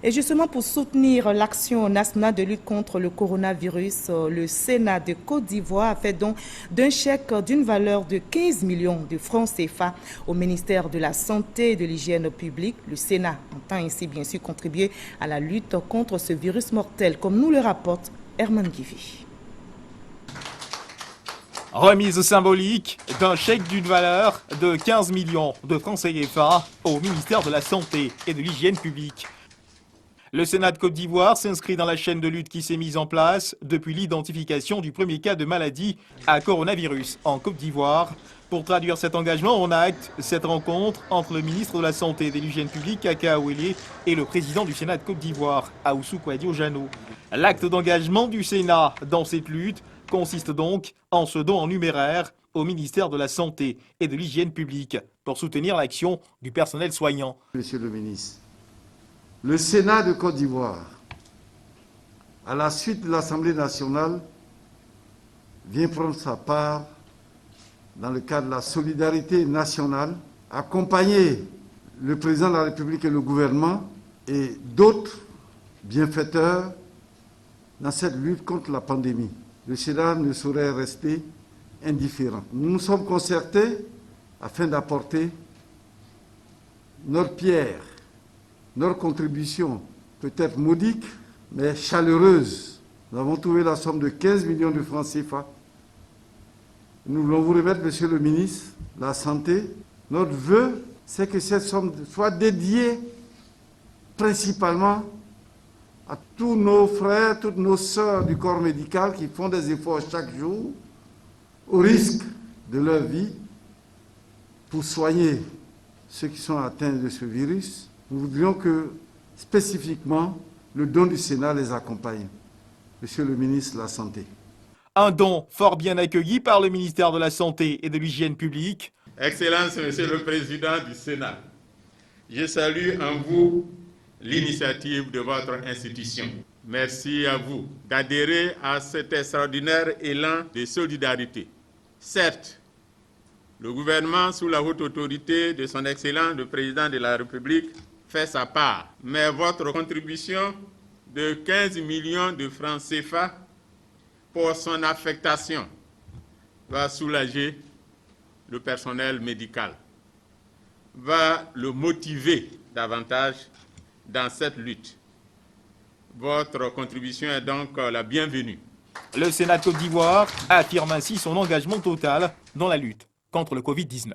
Et justement, pour soutenir l'action nationale de lutte contre le coronavirus, le Sénat de Côte d'Ivoire a fait don d'un chèque d'une valeur de 15 millions de francs CFA au ministère de la Santé et de l'Hygiène publique. Le Sénat entend ainsi bien sûr contribuer à la lutte contre ce virus mortel, comme nous le rapporte Herman Guivi. Remise symbolique d'un chèque d'une valeur de 15 millions de francs CFA au ministère de la Santé et de l'Hygiène publique. Le Sénat de Côte d'Ivoire s'inscrit dans la chaîne de lutte qui s'est mise en place depuis l'identification du premier cas de maladie à coronavirus en Côte d'Ivoire. Pour traduire cet engagement en acte, cette rencontre entre le ministre de la Santé et de l'Hygiène publique, Kaka Awele, et le président du Sénat de Côte d'Ivoire, Aoussou Kouadio-Jano. L'acte d'engagement du Sénat dans cette lutte consiste donc en ce don en numéraire au ministère de la Santé et de l'Hygiène publique pour soutenir l'action du personnel soignant. Monsieur le ministre, le Sénat de Côte d'Ivoire, à la suite de l'Assemblée nationale, vient prendre sa part dans le cadre de la solidarité nationale, accompagner le président de la République et le gouvernement et d'autres bienfaiteurs dans cette lutte contre la pandémie. Le Sénat ne saurait rester indifférent. Nous nous sommes concertés afin d'apporter notre pierre, notre contribution, peut-être modique, mais chaleureuse. Nous avons trouvé la somme de 15 millions de francs CFA. Nous voulons vous remettre, Monsieur le ministre de la Santé. Notre vœu, c'est que cette somme soit dédiée principalement à tous nos frères, toutes nos sœurs du corps médical qui font des efforts chaque jour, au risque de leur vie, pour soigner ceux qui sont atteints de ce virus. Nous voudrions que, spécifiquement, le don du Sénat les accompagne. Monsieur le ministre de la Santé. Un don fort bien accueilli par le ministère de la Santé et de l'Hygiène publique. Excellence, Monsieur le Président du Sénat, je salue en vous l'initiative de votre institution. Merci à vous d'adhérer à cet extraordinaire élan de solidarité. Certes, le gouvernement, sous la haute autorité de son Excellence le Président de la République, fait sa part, mais votre contribution de 15 millions de francs CFA pour son affectation va soulager le personnel médical, va le motiver davantage dans cette lutte. Votre contribution est donc la bienvenue. Le Sénat de Côte d'Ivoire affirme ainsi son engagement total dans la lutte contre le Covid-19.